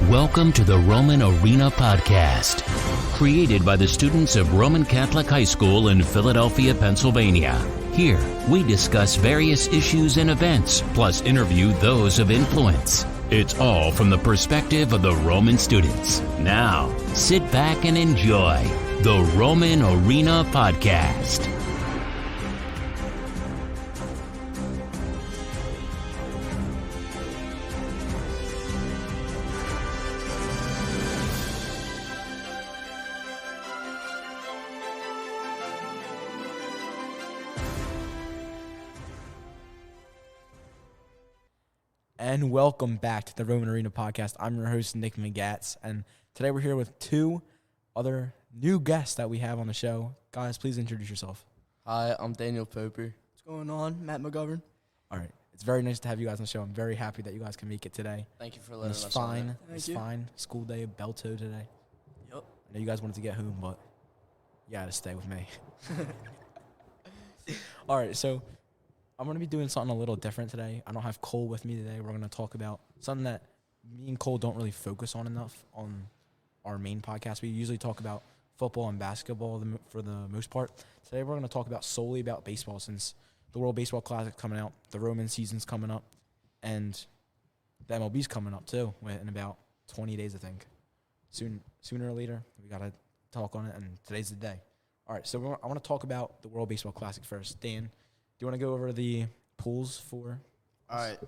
Welcome to the Roman Arena Podcast, created by the students of Roman Catholic High School in Philadelphia, Pennsylvania. Here, we discuss various issues and events, plus interview those of influence. It's all from the perspective of the Roman students. Now, sit back and enjoy the Roman Arena Podcast. And welcome back to the Roman Arena Podcast. I'm your host, Nick Migatz, and today we're here with two other new guests that we have on the show. Guys, please introduce yourself. Hi, I'm Daniel Popper. What's going on? Matt McGovern. All right. It's very nice to have you guys on the show. I'm very happy that you guys can make it today. Thank you for letting us It's fine. on. It's fine. School day, Belto today. Yep. I know you guys wanted to get home, but you got to stay with me. All right, so I'm going to be doing something a little different today. I don't have Cole with me today. We're going to talk about something that me and Cole don't really focus on enough on our main podcast. We usually talk about football and basketball for the most part. Today we're going to talk about solely about baseball since the World Baseball Classic coming out, the Roman season's coming up, and the MLB's coming up too in about 20 days, I think. Sooner or later, we got to talk on it, and today's the day. All right, so I want to talk about the World Baseball Classic first. Dan, do you want to go over the pools for? All right.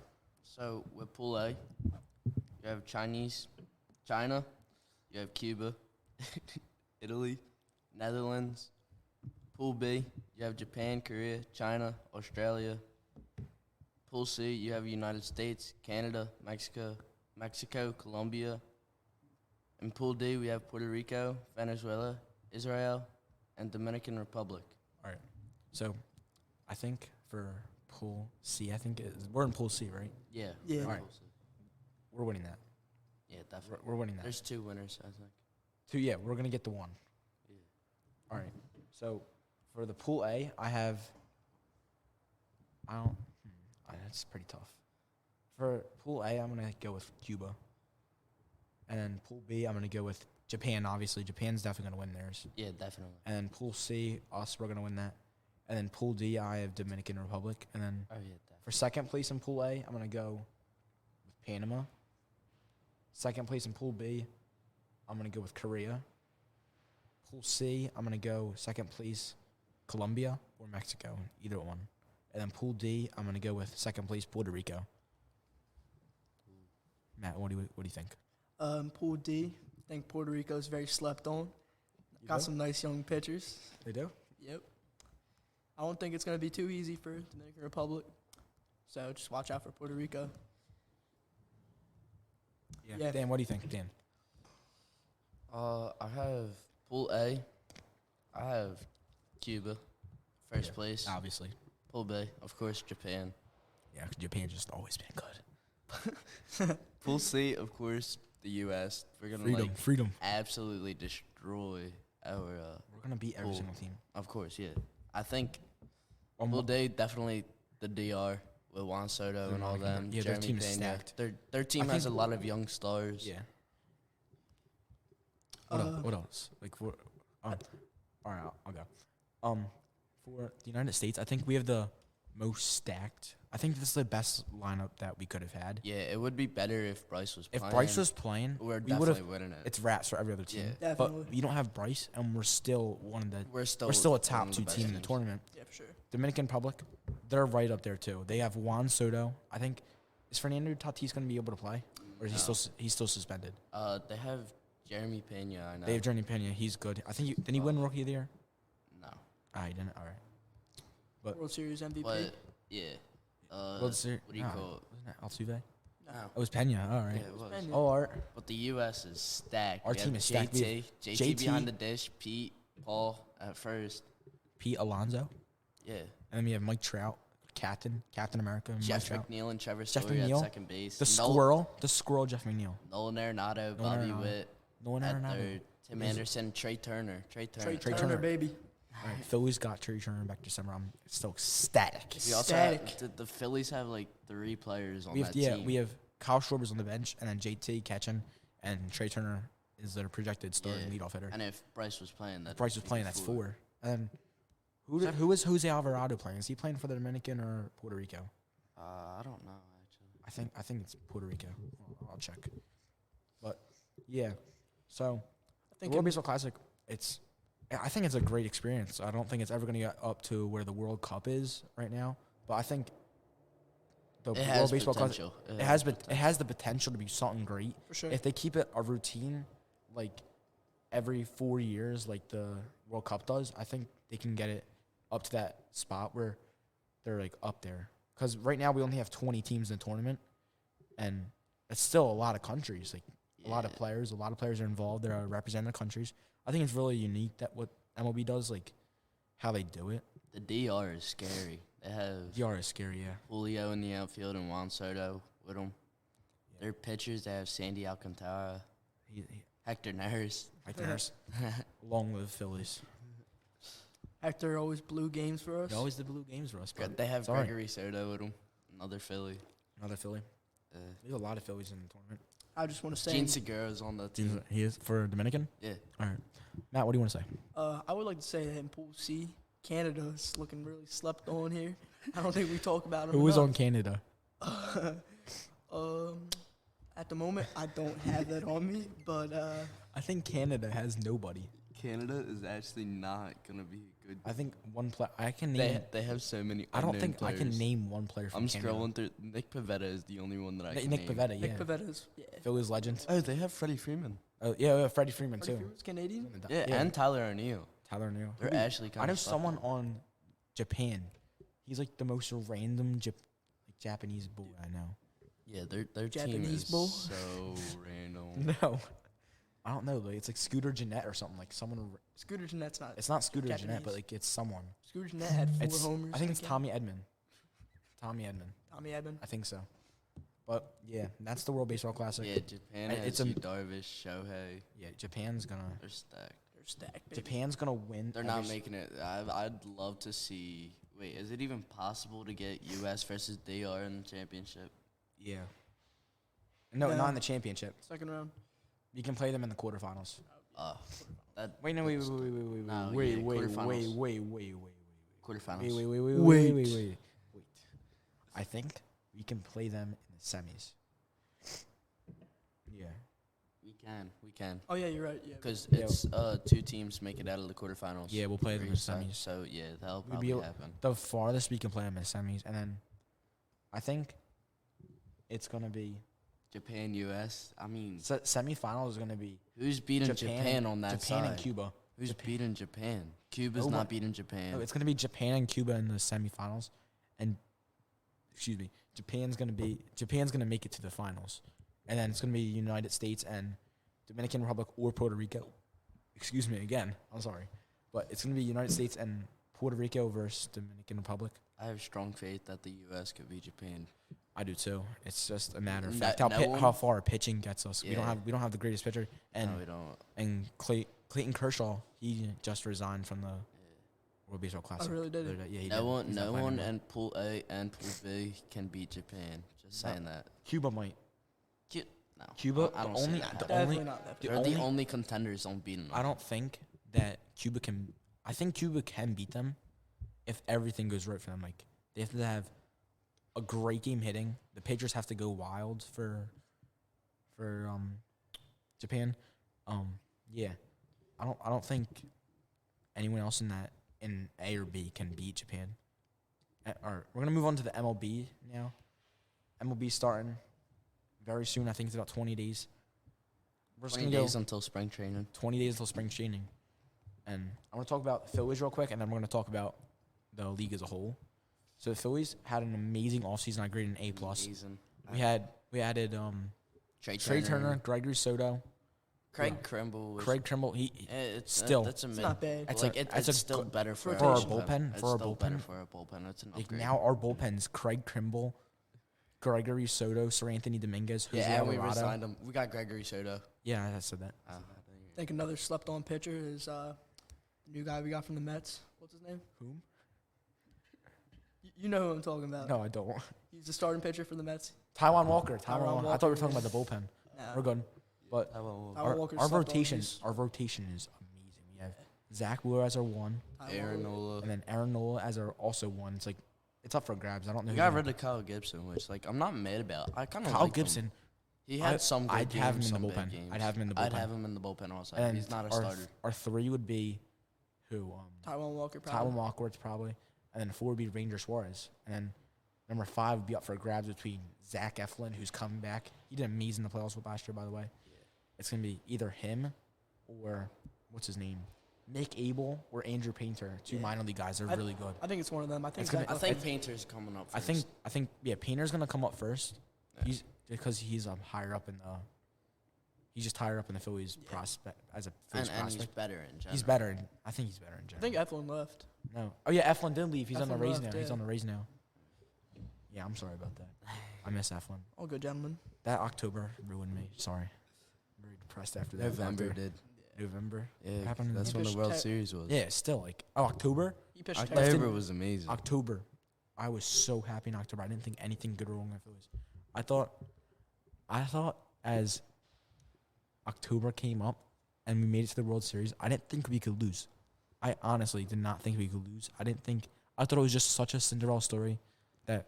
So with Pool A, you have China, you have Cuba, Italy, Netherlands. Pool B, you have Japan, Korea, China, Australia. Pool C, you have United States, Canada, Mexico, Colombia. In Pool D, we have Puerto Rico, Venezuela, Israel, and Dominican Republic. All right. So I think for Pool C, we're in Pool C, right? Yeah. Yeah. All right. Pool C. We're winning that. Yeah, definitely. We're winning that. There's two winners, I think. Two, yeah, we're going to get the one. Yeah. All right. So for the Pool A, that's pretty tough. For Pool A, I'm going to go with Cuba. And then Pool B, I'm going to go with Japan, obviously. Japan's definitely going to win theirs. Yeah, definitely. And then Pool C, we're going to win that. And then Pool D, I have Dominican Republic. And then Oh, yeah, definitely. for second place in Pool A, I'm going to go with Panama. Second place in Pool B, I'm going to go with Korea. Pool C, I'm going to go second place Colombia or Mexico, either one. And then Pool D, I'm going to go with second place Puerto Rico. Matt, what do you think? Pool D, I think Puerto Rico is very slept on. Got some nice young pitchers. They do? Yep. I don't think it's going to be too easy for Dominican Republic. So just watch out for Puerto Rico. Yeah. Dan, what do you think, Dan? I have Pool A. I have Cuba, first place. Obviously. Pool B, of course, Japan. Yeah, Japan's just always been good. Pool C, of course, the U.S. We're gonna Freedom. absolutely destroy our. We're going to beat every pool. single team. Of course, yeah. I think Pool D, definitely the DR with Juan Soto and all them. Yeah, their Jeremy team is Pena. stacked. Their team has a lot of young stars. Yeah. What else? All right, I'll go. For the United States, I think we have the most stacked. I think this is the best lineup that we could have had. Yeah, it would be better if Bryce was If playing. Bryce was playing, we're we definitely would've- winning it. it's rats for every other team. Yeah. Definitely. But you don't have Bryce, and we're still one of the. We're still a one top of two the best team in the teams. tournament. Yeah, for sure. Dominican Republic, they're right up there too. They have Juan Soto. I think is Fernando Tatis going to be able to play, or is he still suspended? They have Jeremy Pena. I know. They have Jeremy Pena. He's good. I think didn't he win Rookie of the Year? No, He didn't. All right. But World Series MVP. but yeah. World Series. What do you call it? Wasn't that Altuve? No. It was Pena. All right. Yeah, it was. Pena. Oh, all right. But the U.S. is stacked. Our We team have is stacked. We JT, have behind JT. the dish, Pete, Paul at first. Pete Alonso. Yeah. And then we have Mike Trout, Captain America. Jeff Mike Trout. McNeil and Trevor Jeff Story at McNeil? second base. The squirrel, Jeff McNeil. Nolan Arenado, Bobby Arenado. Witt Nolan at Arenado. third. Tim Anderson, Trey Turner. Trey Trey Turner, Turner. baby. All right, Phillies got Trey Turner back December. I'm still ecstatic. We also Static. have, the Phillies have like 3 players on We have that team. we have Kyle Schwarber's on the bench, and then JT catching, and Trey Turner is their projected starting leadoff hitter. And if Bryce was playing, that's 4. And then who is Jose Alvarado playing? Is he playing for the Dominican or Puerto Rico? I don't know actually. I think it's Puerto Rico. I'll check. But yeah, so the World Baseball Classic, I think it's a great experience. I don't think it's ever going to get up to where the World Cup is right now, but I think the World Baseball Classic it has the potential to be something great. For sure. If they keep it a routine, like every 4 years, like the World Cup does, I think they can get it up to that spot where they're like up there. Because right now we only have 20 teams in the tournament, and it's still a lot of countries. Like a lot of players are involved. They're representing the countries. I think it's really unique that what MLB does, like how they do it. The DR is scary. They have DR is scary, yeah. Julio in the outfield and Juan Soto with them. Their pitchers, they have Sandy Alcantara, Hector Neris. Long live Phillies. Hector always blew games for us. They always did blue games for us. But They have sorry. Gregory Soto with them. Another Philly. Another Philly. There's a lot of Phillies in the tournament. I just want to say, Gene Segura's on the team. He is for Dominican? Yeah. All right. Matt, what do you want to say? I would like to say that in Pool C, Canada is looking really slept on here. I don't think we talk about them Who is enough. on Canada? At the moment, I don't have that on me, but I think Canada has nobody. Canada is actually not going to be good. I think one player. I can name. They have so many I don't unknown think players. I can name one player from I'm Canada. scrolling through. Nick Pivetta is the only one that I can Nick name. Pivetta, yeah. Nick Pavetta's, yeah. Phillies legend. Oh, they have Freddie Freeman. Oh, yeah, Freddie Freeman, Freddie too. Freeman's Canadian? Yeah, and Tyler O'Neill. Tyler O'Neill. They're actually kind I know of someone on Japan. He's like the most random Japanese boy I know. Yeah, their team Japanese is bull? so random. No. I don't know. Like, it's like Scooter Jeanette or something. Like someone. Scooter Jeanette's not. It's not Scooter Japanese. Jeanette, but like it's someone. Scooter Jeanette had 4 homers. I think it's in a game. Tommy Edmond. Tommy Edmond. Tommy Edmond. I think so. But yeah, that's the World Baseball Classic. Yeah, Japan It's has a- Yu Darvish, Shohei. Yeah, Japan's gonna. They're stacked. They're stacked, baby. Japan's gonna win. They're not making it. I'd love to see. Wait, is it even possible to get U.S. versus DR in the championship? Yeah. No, Yeah. not in the championship. Second round. You can play them in the quarterfinals. That Wait, no, wait. No, yeah, Wait. quarterfinals. Quarterfinals. Wait. I think we can play them in the semis. Yeah. We can. Oh, yeah, you're right. Yeah. Because Yeah. it's 2 teams make it out of the quarterfinals. Yeah, we'll play them in the semis. So yeah, that'll We'd probably be able- happen. The farthest we can play them in the semis, and then I think it's gonna be Japan, U.S. I mean, semifinals is gonna be who's beating Japan on that Japan side? and Cuba. Who's beating Japan? Cuba's Nobody. not beating Japan. No, it's gonna be Japan and Cuba in the semifinals, and Japan's gonna make it to the finals, and then it's gonna be United States and Dominican Republic or Puerto Rico. Excuse me again. I'm sorry, but it's gonna be United States and Puerto Rico versus Dominican Republic. I have strong faith that the U.S. could beat Japan. I do too. It's just a matter of No- fact no one- how far pitching gets us. Yeah. We don't have the greatest pitcher, and No, we don't. and Clayton Kershaw, he just resigned from the World Baseball Classic. really did? Yeah, he No did. one, He's not no playing one anymore. in Pool A and Pool B can beat Japan. Just No. saying that. Cuba might. No, Cuba, I don't the see only- that the happening. Definitely only- not that. the They're only- the only contenders on beating them. I don't think that Cuba can. I think Cuba can beat them if everything goes right for them. Like they have to have a great game hitting. The pitchers have to go wild for Japan. Yeah, I don't think anyone else in A or B can beat Japan. All right, we're gonna move on to the MLB now. MLB starting very soon. I think it's about 20 days. We're just 20 gonna go days until spring training. 20 days until spring training. And I'm going to talk about the Phillies real quick, and then we're going to talk about the league as a whole. So the Phillies had an amazing offseason. I graded an A+. Amazing. We added Trey Turner, Gregory Soto, Craig Kimbrell. Craig Trimble. It's still- that's a It's mid. not bad. It's Like like- it's a still good- better for for our bullpen. bullpen. It's For our still better bullpen. for our bullpen. It's an like upgrade. now our bullpen's Craig Trimble, Gregory Soto, Sir Anthony Dominguez, Jose yeah, and we Alvarado. resigned him. We got Gregory Soto. Yeah, I said that. I think another slept-on pitcher is the new guy we got from the Mets. What's his name? Whom? You know who I'm talking about. No, I don't. He's the starting pitcher for the Mets. Taiwan Walker. Taiwan I thought we were Walker, talking about the bullpen. No. We're good. But Taiwan Walker's our slept on rotation these. is amazing. We have Zach Wheeler as our one, Aaron Nola. and then Aaron Nola as our also one. It's up for grabs. I don't know. You who got the- rid of Kyle Gibson, which I'm not mad about. I kind of Kyle like Gibson. Him. He had some good I'd games, have him in some the bad bullpen. games. I'd have him in the I'd bullpen. have him in the bullpen also. And He's not a our, starter. Our three would be who? Taiwan Walker, probably. Taiwan Walker probably, and then 4 would be Ranger Suarez, and then number 5 would be up for grabs between Zach Eflin, who's coming back. He did amazing in the playoffs with last year, by the way. It's gonna be either him or what's his name, Nick Abel or Andrew Painter. 2 minor league guys. They're really good. I think it's one of them. I think It's gonna- Zach I think Painter's coming up first. I think Painter's gonna come up first. Yeah. He's because he's higher up in the. He's just higher up in the Phillies prospect as a Phillies and he's prospect. better in general. He's better. I think he's better in I general. think Eflin left. No. Oh yeah, Eflin did leave. He's on the Eflin Rays left, now. He's yeah. on the Rays now. Yeah, I'm sorry about that. I miss Eflin. All good, gentlemen. That October ruined me. Sorry. Very depressed after that. November October. did. November. What Yeah, happened in that's when the pitched World te- Series was. Yeah, still October. He pitched October. terrible. October was amazing. October. I was so happy in October. I didn't think anything good or wrong with the Phillies. I thought as October came up and we made it to the World Series, I didn't think we could lose. I honestly did not think we could lose. I thought it was just such a Cinderella story that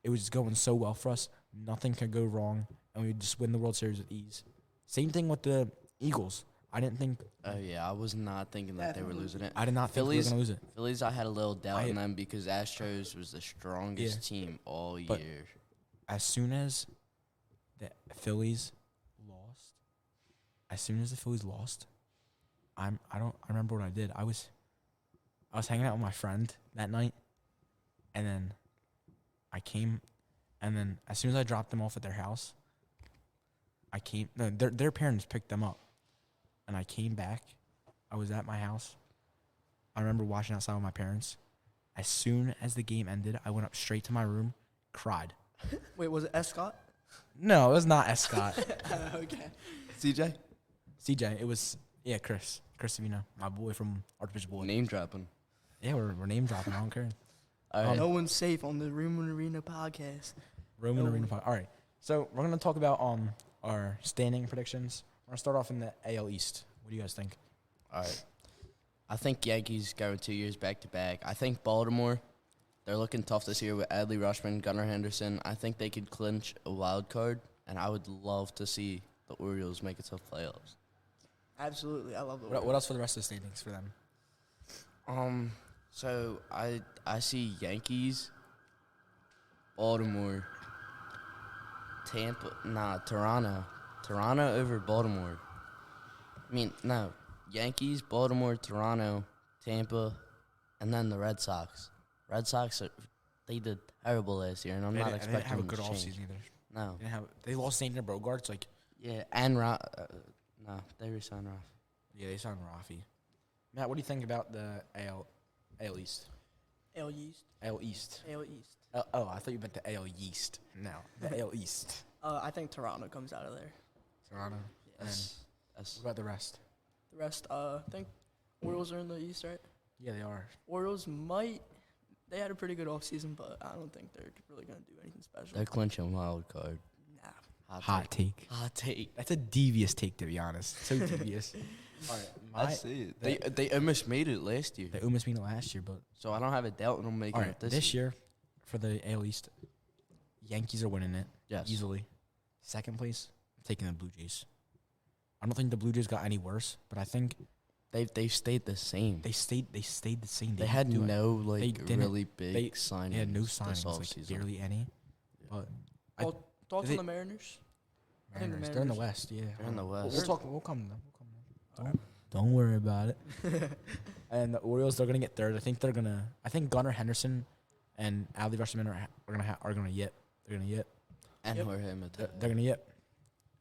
it was going so well for us. Nothing could go wrong, and we would just win the World Series with ease. Same thing with the Eagles. I didn't think. Oh yeah, I was not thinking that they were losing it. I did not think we were Phillies- going to lose it. Phillies, I had a little doubt I- in them because Astros was the strongest team all But- year. As soon as the Phillies lost, I remember what I did. I was hanging out with my friend that night, and then I came, and then as soon as I dropped them off at their house, their parents picked them up, and I came back. I was at my house. I remember watching outside with my parents. As soon as the game ended, I went up straight to my room, cried. Wait, was it Escott? No, it was not Escott. Okay. CJ, CJ, it was Chris Savino, my boy from Archbishop Boy. name dropping. Yeah, we're name dropping. I don't care. All right. No one's safe on the Roman Arena podcast. Roman No. Arena. All right, so we're gonna talk about our standing predictions. We're gonna start off in the AL East. What do you guys think? All right. I think Yankees going 2 years back to back. I think Baltimore, they're looking tough this year with Adley Rutschman, Gunnar Henderson. I think they could clinch a wild card, and I would love to see the Orioles make it to the playoffs. Absolutely, I love the. What else for the rest of the standings for them? So I see Yankees, Baltimore, Toronto over Baltimore. I mean, no, Yankees, Baltimore, Toronto, Tampa, and then the Red Sox. Red Sox, they did terrible last year, and I'm not expecting They didn't have a them good to change. offseason either. No, They lost Xander Bogaerts. yeah, and no, they re-signed Ralph. Yeah, they signed Rafi. Matt, what do you think about the AL East? AL East. AL East. AL East. Oh, I thought you meant the AL East. No, the AL East. I think Toronto comes out of there. Toronto. Yes. What about the rest? The rest, I think Orioles are in the East, right? Yeah, they are. Orioles might. They had a pretty good offseason, but I don't think they're really going to do anything special. They're clinching wild card. Nah. Hot take. Hot take. That's a devious take, to be honest. So devious. All right, I see it. They almost made it last year, They almost made it last year, but so I don't have a doubt in them making all it right, this year. year for the AL East, Yankees are winning it Yes. easily. Second place, I'm taking the Blue Jays. I don't think the Blue Jays got any worse, but I think They've stayed the same. they stayed the same. They had didn't do it. no They didn't- really big they signings. They had no this signings, like offseason. barely any. But I- Well, thoughts they- on the Mariners? I think the Mariners, they're in the Mariners- West, yeah. They're in the We'll West. talk. We'll come to them. Don't worry about it. And the Orioles, they're gonna get third. I think Gunnar Henderson and Adley Rutschman are gonna yip. They're gonna yip. And Yep. Jorge Mateo. They're gonna yip.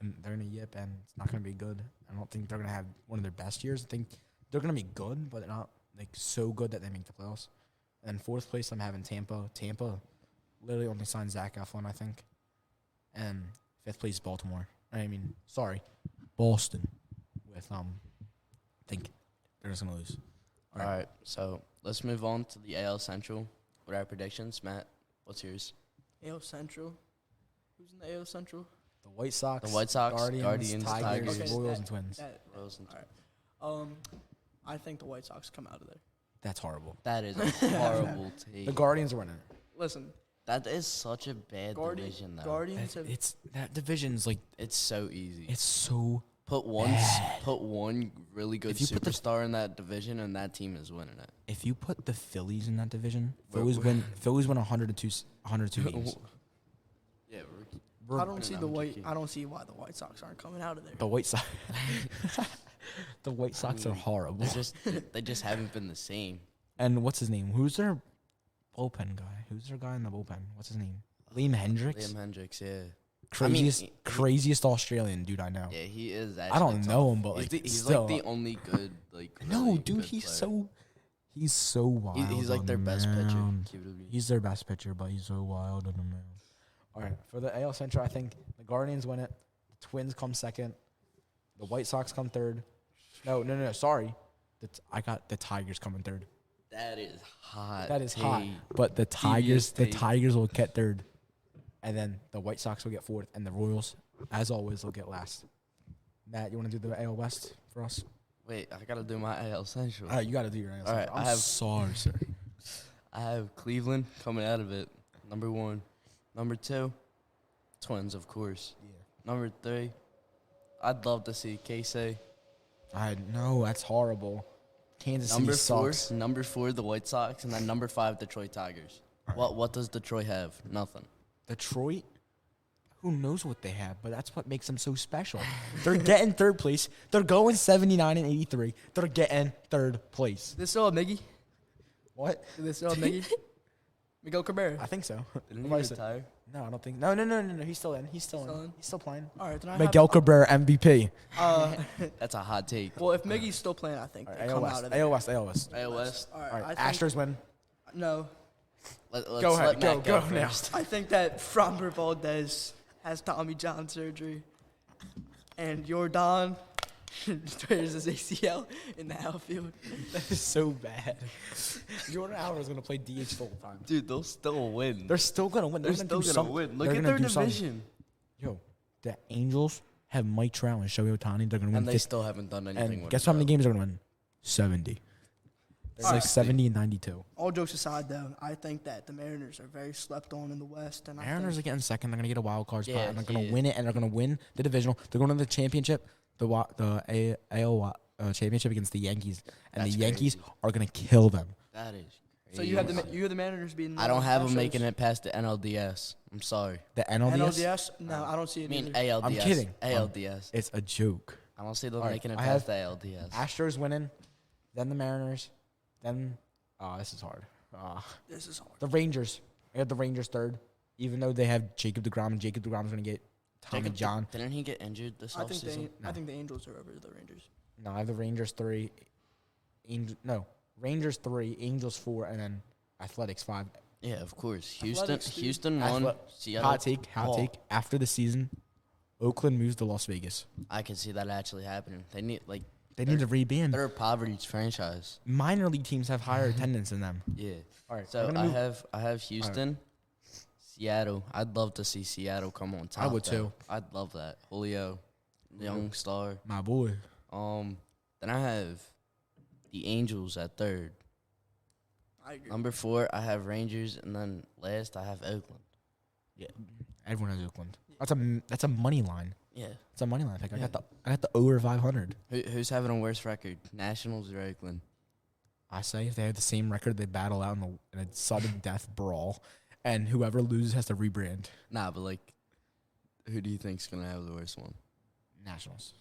And they're gonna yip, and it's not gonna be good. I don't think they're gonna have one of their best years. I think they're gonna be good, but they're not like so good that they make the playoffs. And fourth place, I'm having Tampa. Tampa literally only signed Zach Eflin, I think. And fifth place, Baltimore. Boston. With I think they're just gonna lose. All right, so let's move on to the AL Central with our predictions. Matt, what's yours? AL Central. Who's in the AL Central? The White Sox. The White Sox, Guardians, Tigers, Tigers. Royals, and Twins. Royals and All right. I think the White Sox come out of there. That's horrible. That is a horrible take. The Guardians are winning. Listen, That is such a bad division, though. Guardians have. That division's like It's so easy. it's so Put one really good If you put the- superstar in that division, and that team is winning it. if you put the Phillies in that division, We're- Phillies win 102 games. Yeah, I don't see I don't see why the White Sox aren't coming out of there. The White Sox The White Sox are horrible. they just haven't been the same. And what's his name? Who's their bullpen guy? Who's their guy in the bullpen? What's his name? Liam Hendricks? Liam Hendricks, yeah. Craziest Australian dude I know. Yeah, he is actually I don't know tough. him, but like he's still. like the only good No, really dude, good he's player. he's so wild. He's like on their the best mound. pitcher. He's their best pitcher, but he's so wild on the mound. All right, for the AL Central, I think the Guardians win it. The Twins come second. The White Sox come third. No, sorry. I got the Tigers coming third. That is hot. That is hot. take. But the Devious Tigers take. will get third. And then the White Sox will get fourth. And the Royals, as always, will get last. Matt, you want to do the AL West for us? Wait, I gotta do my AL Central. All right, you got to do your AL All Central. right, I'm sorry, sir. I have Cleveland coming out of it. Number 1. Number 2, Twins, of course. Yeah. Number 3, I'd love to see KC. I know, that's horrible. Kansas Number City 4, sucks. number 4, the White Sox, and then number 5, Detroit Tigers. What does Detroit have? Nothing. Detroit, who knows what they have, but that's what makes them so special. They're getting third place. They're going 79 and 83. They're getting third place. This still a Miggy? What? Is this still a Miggy? Miguel Cabrera. I think so. Didn't he What is it? retire? No, I don't think. No. He's still in. He's still Still in. in? He's still playing. All right, then I Miguel Cabrera MVP. That's a hot take. Well, if Miggy's still playing, I think All they right, come AL out West. of there. AL West. AL West. AL West. All right, All right, I think, Astros win. No, Let's Go ahead. let Matt Go now. first. I think that Framber Valdez has Tommy John surgery, and Jordan tears his ACL in the outfield. That is so bad. Jordan Howard is going to play DH full time. Dude, they'll still win. They're still going to win. They're gonna still do gonna something. win. Look They're at gonna their do something. division. Yo, the Angels have Mike Trout and Shohei Ohtani. They're going to win. And they 50. still haven't done anything And with guess it, how many though. games they're going to win? 70. They're like 60. 70 and 92. All jokes aside, though, I think that the Mariners are very slept on in the West, and Mariners are getting second. They're going to get a wild card spot. Yeah, And they're going to yeah. win it. And they're going to win the divisional. They're going to the championship, the AL championship against the Yankees. And That's the Yankees crazy. are going to kill them. That is crazy. So you have the Mariners being. I don't have them making it past the NLDS. I'm sorry. The NLDS? NLDS? No, I don't see I it. mean either. ALDS. I'm kidding. ALDS. It's a joke. I don't see them All right, making it I past the have ALDS. Astros winning, then the Mariners, then this is hard. This is hard. The Rangers. I got the Rangers third, even though they have Jacob DeGrom, and Jacob DeGrom's going to get Tommy Jacob, John. Didn't he get injured this I think offseason? I think the Angels are over the Rangers. No, I have the Rangers 3, Rangers 3, Angels 4, and then Athletics 5. Yeah, of course. Athletics, dude. Houston won. Athle- Seattle. Hot take. After the season, Oakland moves to Las Vegas. I can see that actually happening. They need They need to rebrand. they're a poverty franchise. Minor league teams have higher attendance than them. Yeah. All right, So we're gonna move- I have Houston, Seattle. I'd love to see Seattle come on top. would though. too. I'd love that. Julio, young star. My boy. Then I have the Angels at third. I agree. Number 4, I have Rangers, and then last I have Oakland. Yeah, everyone has Oakland. That's a money line. Yeah. It's a money line pick. Yeah. I got the over 500. Who's having a worse record, Nationals or Oakland? I say if they have the same record, they battle out in a sudden death brawl, and whoever loses has to rebrand. Nah, but who do you think's gonna have the worst one? Nationals.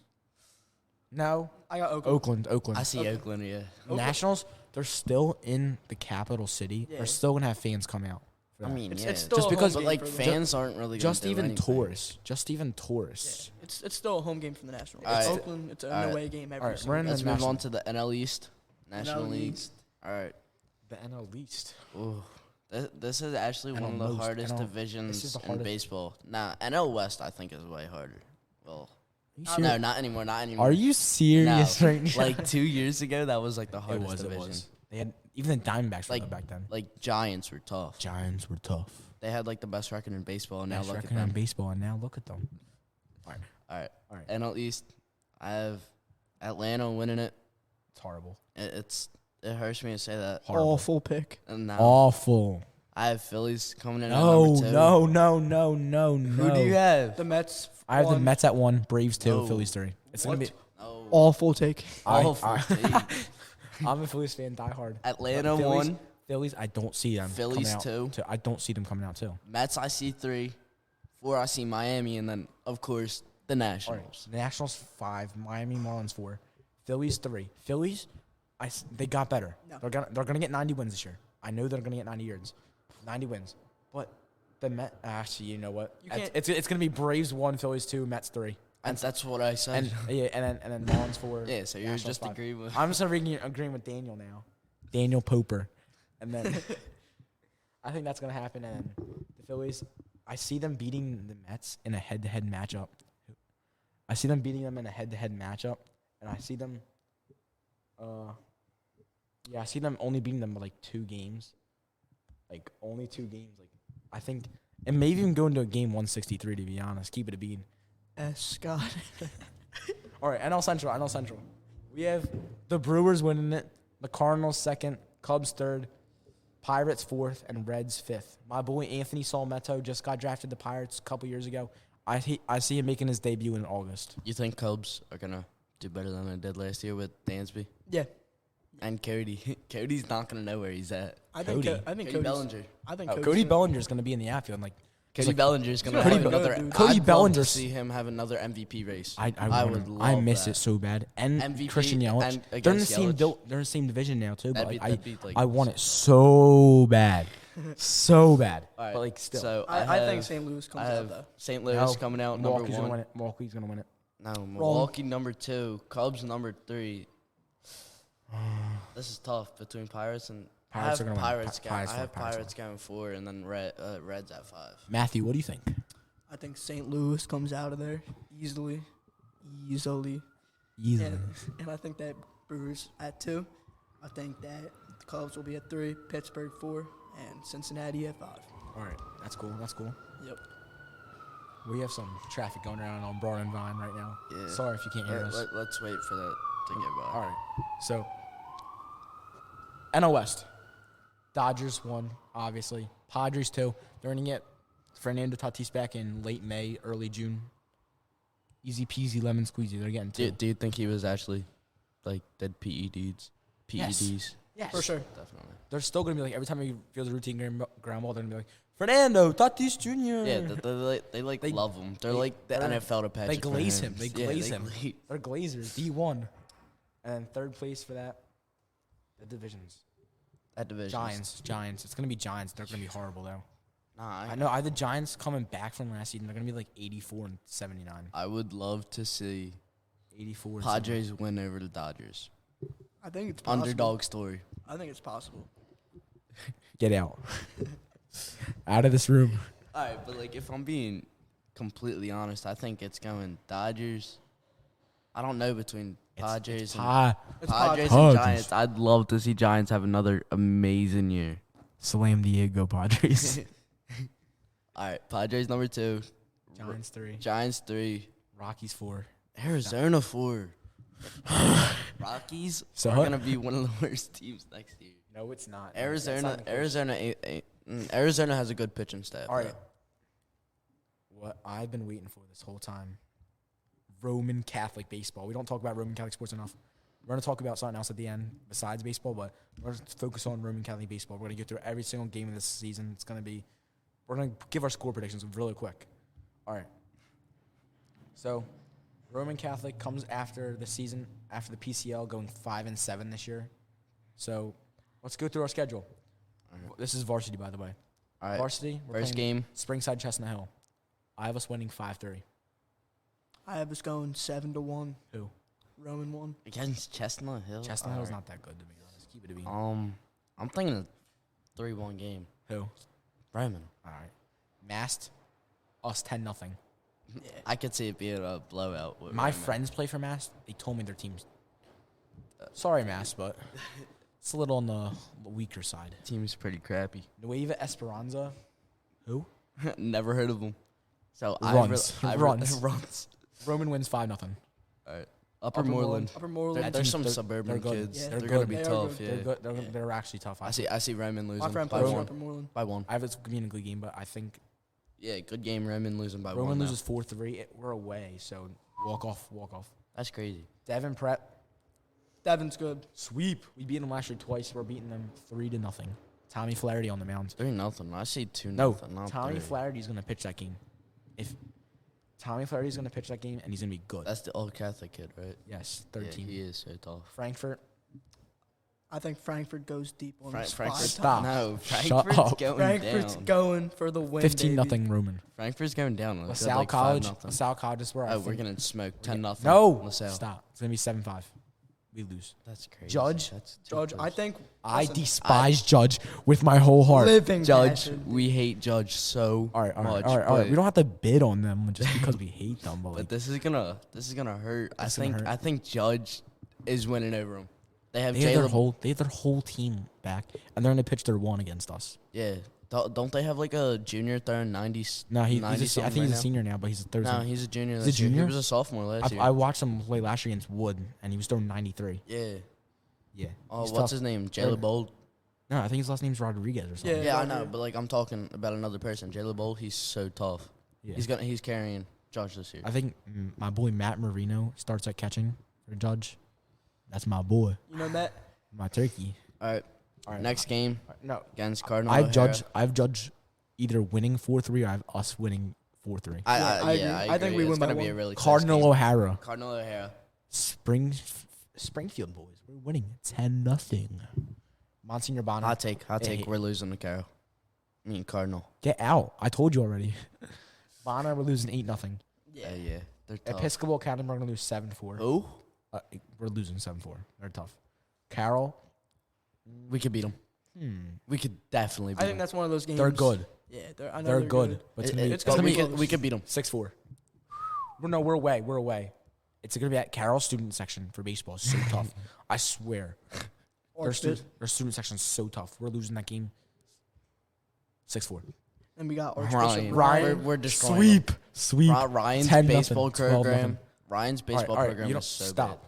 No, I got Oakland. Oakland. I see Okay. Oakland. Yeah. Oakland. Nationals. They're still in the capital city. Yeah. They're still gonna have fans come out. for I that. mean, It's yeah. still Just a because- home but game for them. fans aren't really gonna just do even anything. tourists. Just even tourists. It's still a home game for the Nationals. All It's right. Oakland. It's an All right. away game every All right, single we're in the Let's move National- on to the NL East, National NL League. East. All right. The NL East. Ooh. This is actually one NL of the most, hardest NL divisions this is the in hardest. baseball. Nah, NL West I think is way harder. Well, Are you no, serious? not anymore. Not anymore. Are you serious No. right now? Like 2 years ago, that was like the hardest it division. was. They had even the Diamondbacks were Like- good back then. Like Giants were tough. Giants were tough. They had like the best record in baseball, and now Best look record at in them. baseball, and now look at them. All right. All right. NL East, I have Atlanta winning it. It's horrible. It hurts me to say that. Horrible. Awful pick. And now Awful. I have Phillies coming in at No, number 2. no. Who do you have? The Mets. I have the won. Mets at 1, Braves 2, No. Phillies 3. It's gonna be. No. Awful take. Awful take. I'm a Phillies fan, die hard. Atlanta Phillies, 1. Phillies, I don't see them. Phillies coming out 2. I don't see them coming out too. Mets, I see 3. 4, I see Miami. And then, of course, the All Nationals. right. The Nationals 5, Miami Marlins 4, Phillies 3. Phillies, they got better. No. They're gonna get 90 wins this year. I know they're gonna get 90 wins. But the Mets, actually, you know what? You can't- It's gonna be Braves 1, Phillies 2, Mets 3. And that's what I said. And then Marlins 4. yeah, so you're Nationals just 5. agreeing with. I'm just agreeing with Daniel now. Daniel Poper. And then I think that's going to happen. And the Phillies, I see them beating the Mets in a head-to-head matchup. I see them beating them in a head-to-head matchup. And I see them, I see them only beating them by like 2 games. Like, only 2 games. Like, I think, and maybe even go into a game 163, to be honest. Keep it a bean. Scott. All right, NL Central. We have the Brewers winning it, the Cardinals 2nd, Cubs 3rd, Pirates 4th, and Reds 5th. My boy Anthony Salmetto just got drafted to the Pirates a couple years ago. I see him making his debut in August. You think Cubs are going to do better than they did last year with Dansby? Yeah. And Cody. Cody's not going to know where he's at. I think Cody. Cody Bellinger. I think Cody Bellinger is going to be in the outfield. Like Cody Bellinger's going to Cody have Be- another. dude. Cody I'd love Bellinger- to see him have another MVP race. I would would love I miss that. it so bad. And MVP Christian Yelich. and They're in the against same Yelich. they're in the same division now too. But That'd like, be like I want it so bad, so bad. All right, But like still, So I think have- St. Louis comes I out have though. St. Louis No, coming out Milwaukee's number gonna 1. win it. Milwaukee's gonna win it. No, Milwaukee number 2, Cubs number 3. This is tough between Pirates and Pirates I are have gonna win. Pirates. Pirates I win, have Pirates Pirates going 4, and then Reds at 5. Matthew, what do you think? I think St. Louis comes out of there easily. Easily. And I think that Brewers at 2. I think that the Cubs will be at 3, Pittsburgh 4, and Cincinnati at 5. All right, that's cool. Yep. We have some traffic going around on Broad and Vine right now. Yeah. Sorry if you can't hear us. Let's wait for that to get by. All right. So, NL West. Dodgers 1, obviously. Padres 2. They're going to get Fernando Tatis back in late May, early June. Easy peasy, lemon squeezy. They're getting 2. Do you think he was actually, like, did PEDs? PEDs? Yes. For sure. Definitely. They're still going to be like, every time he feels a routine ground ball, they're going to be like, Fernando Tatis Jr. Yeah, they love him. They're like the they're- NFL to Patrick They glaze him. Mahomes. They Yeah, glaze him. gla- They're glazers. D1. And third place for that, the divisions. That division. Giants. It's going to be Giants. They're going to be horrible, though. Nah, I know. I have the Giants coming back from last season. They're going to be like 84 and 79. I would love to see 84 and Padres win over the Dodgers. I think it's possible. Underdog story. I think it's possible. 79. Get out. Out of this room. All right, but like if I'm being completely honest, I think it's going Dodgers. I don't know between Padres It's and Padres. Giants. I'd love to see Giants have another amazing year. Slam Diego Padres. All right, Padres number 2, Giants 3. Giants 3, Rockies 4. Arizona 4. Rockies So are what? gonna be one of the worst teams next year. No, it's not. Arizona has a good pitching staff. All right. though. What I've been waiting for this whole time. Roman Catholic baseball. We don't talk about Roman Catholic sports enough. We're going to talk about something else at the end besides baseball, but we're going to focus on Roman Catholic baseball. We're going to go through every single game of this season. We're going to give our score predictions really quick. All right. So, Roman Catholic comes after the season, after the PCL, going 5-7 this year. So, let's go through our schedule. All right. This is varsity, by the way. All right. Varsity, we're First playing game. Springside Chestnut Hill. I have us winning 5-3. I have us going 7-1. Who? Roman 1. Against Chestnut Hill. Chestnut All Hill's right. not that good, to be honest. Keep it to be. I'm thinking a 3-1 game. Who? Roman. All right. Mast, us 10-0. I could see it being a blowout. With My Roman. friends play for Mast. They told me their team's. Sorry, Mast, but It's a little on the weaker side. Team's pretty crappy. Nueva Esperanza. Who? Never heard of them. So Runs. Runs. runs. Roman wins 5-0. All right. Upper Moreland. Upper Moreland. There's some They're suburban good. kids. Yeah, they're they're gonna good. be They are tough. good. Yeah. They're good. They're actually tough. I see Roman losing My friend by plays for one. Upper Moreland. By one. I have it's gonna be a good game, but I think Yeah, good game. Roman losing by Roman one. loses 4-3. We're away, so walk off. That's crazy. Devon Prep Devon's good. sweep. We beat them last year twice. We're beating them 3-0. Tommy Flaherty on the mound. 3-0. I see 2-0. No, not Tommy 3. Flaherty's gonna pitch that game. If Tommy Flaherty's gonna pitch that game, and he's gonna be good. That's the old Catholic kid, right? Yes, Yeah, 13. he is so tough. Frankfurt. I think Frankfurt goes deep on this Frankfurt. Stop. No, Shut Frankfurt's up. going Frankfurt's down. going for the win. 15-0 Roman. Frankfurt's going down. It's LaSalle like College. 5-0. LaSalle College is where I Oh, we're think gonna smoke 10-0. No, LaSalle. stop. It's gonna be 7-5. We lose. That's crazy. Judge? That's too Judge, close. I think. I listen, despise Judge with my whole heart. living Judge. passion. We hate Judge so All right. much. We but- don't have to bid on them just because we hate them. But, But like, this is gonna hurt. This is gonna hurt. I think Judge is winning over him. They have they have Jalen. their whole team back, and they're gonna pitch their one against us. Yeah. Don't they have like a junior throwing 90? No, he's 90 I think he's a senior now, but he's a third. No, he's a junior. He's a this year. junior? He was a sophomore last year. I watched him play last year against Wood, and he was throwing 93. Yeah. Yeah. Oh, He's what's tough. his name? Jalen Bold. No, I think his last name's Rodriguez or something. Yeah. Yeah, I right know, here. but like I'm talking about another person. Jalen Bold. He's so tough. Yeah. He's carrying Judge this year. I think my boy Matt Marino starts at catching for Judge. That's my boy, You know that? my turkey. All right. All right. Next game No, against Cardinal. I've O'Hara. judged either winning 4-3 or I have us winning 4-3. I agree. yeah, I think we it's win by gonna be a one. really close Cardinal game. O'Hara, Cardinal O'Hara. Springfield boys, we're winning 10-0. Monsignor Bonner, Hot take. Hey. We're losing to Carroll. I mean Cardinal. get out! I told you already. Bonner, we're losing 8-0. Yeah, they're tough. Episcopal Academy, we're gonna lose 7-4. Who? We're losing 7-4. They're tough. Carroll, We could beat them. We could definitely beat I think them. that's one of those games. they're good. Yeah, I know They're good. But it's gonna be, It's gonna be close. we could beat them. 6-4. We're away. We're away. It's going to be at Carroll student section for baseball. It's so tough. I swear. Their student section is so tough. We're losing that game 6-4. And we got Ryan. Ryan. We're destroying them. Sweep. Ryan's 10-0, baseball 12-0. program. Ryan's baseball All right, program you is don't so stop.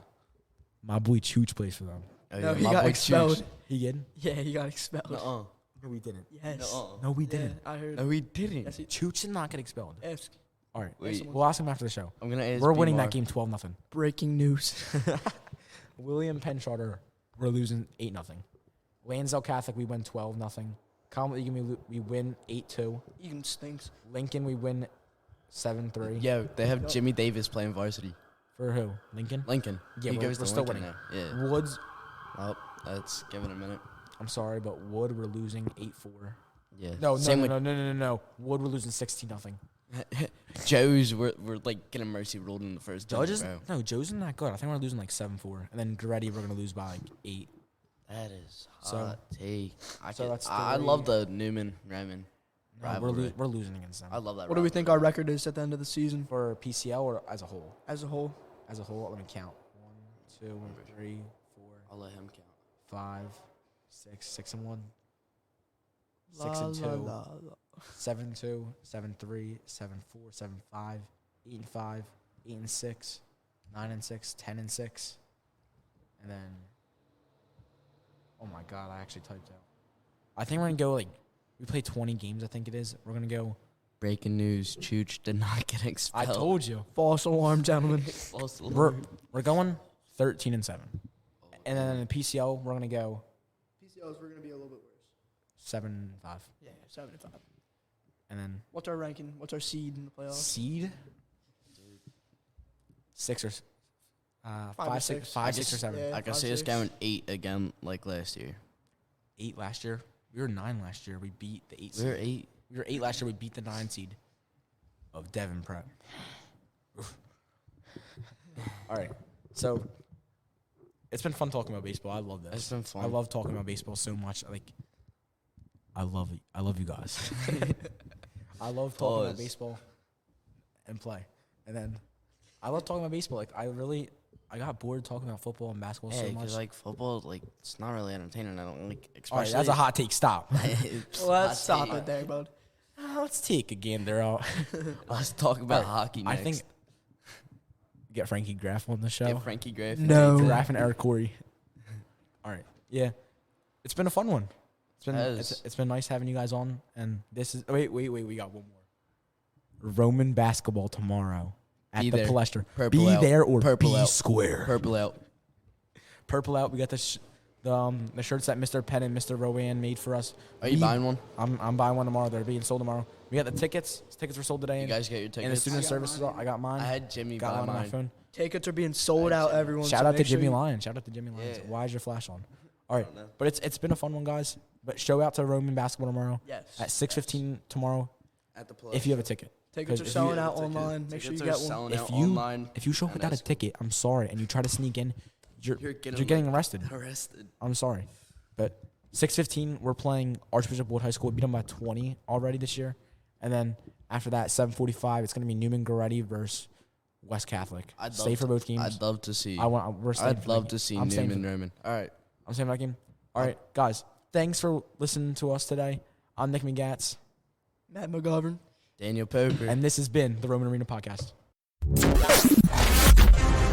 My boy Chooch plays for them. bad. No, he my got boy expelled. Chooch. He did? Yeah, he got expelled. Nuh-uh. No, we didn't. Yes. Nuh-uh. No, we Yeah, didn't. I heard. No, we didn't. Yes, he Chooch did not get expelled. ask. All right. Wait. We'll ask him after the show. I'm gonna ask We're winning B-Mar. that game 12-0. Breaking news. William Penn Charter, we're losing 8-0. Lansdale Catholic, we win 12-0. Comet Egan, we win 8-2. Egan stinks. Lincoln, we win 7-3. Yo, they have Jimmy Davis playing varsity. For who? Lincoln? Lincoln. Yeah, he we're goes to still Lincoln winning. now. Yeah. Woods, Oh, let's give it a minute. I'm sorry, but Wood, we're losing 8-4. Yeah. No. Same Wood, we're losing 16-0. Joe's, we're like getting mercy ruled in the first. Judges? inning, No, Joe's not good. I think we're losing like 7-4. And then Goretti, we're going to lose by like 8. That is So- hot take. so that's I three. love the Newman-Raymond No, rivalry. we're losing against them. I love that. What do we think our record is at the end of the season For PCL or as a whole? as a whole? As a whole, let me count. 1, 2, 3, 4, I'll let him count. 5, 6 and 1. La, 6 and 2. la, la, la. 7-2, 7-3, 7-4, 7-5, 8-5, 8-6, 9-6, 10-6, and then, oh my God, I actually typed out. I think we're gonna go we play 20 games. I think it is. We're gonna go. Breaking news: Chooch did not get I expelled. told you. False alarm, gentlemen. We're going 13-7, and then in the PCL we're gonna go PCLs, we're gonna be a little bit worse. 7-5, Yeah, 7-5. and then What's our ranking? What's our seed in the playoffs? seed 6 or 5 5, or 6, 6. 5, 6 or 7. Yeah. I can 5, see us 6. going 8 again like last year. 8 last year. We were 9 last year. We beat the 8 We were seed. 8. We were 8 last year. We beat the 9 seed of Devon Prep. All right. So it's been fun talking about baseball. I love this. It's been fun. I love talking about baseball so much. I love you guys. I love talking about Pause. baseball and play. And then I love talking about baseball. I I got bored talking about football and basketball Yeah, so much. because like football, like it's not really entertaining. I don't like. All right, Especially that's a hot take. Stop. It's Let's hot stop take. it there, bud. Let's take a gander out. Let's talk about hockey I next. think get Frankie Graff on the show. Get Frankie Graff. No. Graff and Eric Corey. All right. Yeah. It's been a fun one. Yes. It's been nice having you guys on. And this is wait. We got one more. Roman basketball tomorrow at Be the there. Palestra. Purple Be out. there or Purple be out. square. Purple out. Purple out. We got the shirts that Mr. Penn and Mr. Rowan made for us. Are you buying one? I'm buying one tomorrow. They're being sold tomorrow. We got the tickets. Tickets were sold today. You and, guys get your and the tickets. student I got services. mine. I got mine. I had Jimmy got buy one on my mine. phone. Tickets are being sold out, everyone. Shout so out to make sure Jimmy you- Lyons. Shout out to Jimmy Lyons. Yeah. Why is your flash on? All right, don't know. but it's been a fun one, guys. But show out to Roman basketball tomorrow Yes. at 6:15 tomorrow At the if you have a ticket. Tickets are 'Cause if selling you- out online. Make sure you Tickets get are one. selling If out you online. if you show up and without a that's- ticket, I'm sorry, and you try to sneak in, you're You're getting arrested. Arrested. I'm sorry, but 6:15 we're playing Archbishop Wood High School. We beat them by 20 already this year, and then after that 7:45 it's gonna be Newman Goretti versus West Catholic. Stay for both games. I'd love to see. We're staying I'd for love that to game. see I'm staying Newman for- Roman. All right. I'm saying that game. All right, guys. Thanks for listening to us today. I'm Nick Migatz, Matt McGovern. Daniel Poker. and this has been the Roman Arena Podcast.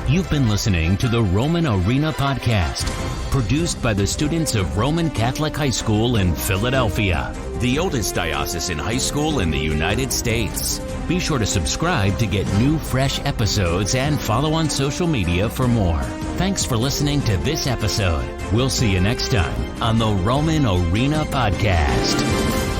You've been listening to the Roman Arena Podcast, produced by the students of Roman Catholic High School in Philadelphia, the oldest diocesan high school in the United States. Be sure to subscribe to get new, fresh episodes and follow on social media for more. Thanks for listening to this episode. We'll see you next time on the Roman Arena Podcast.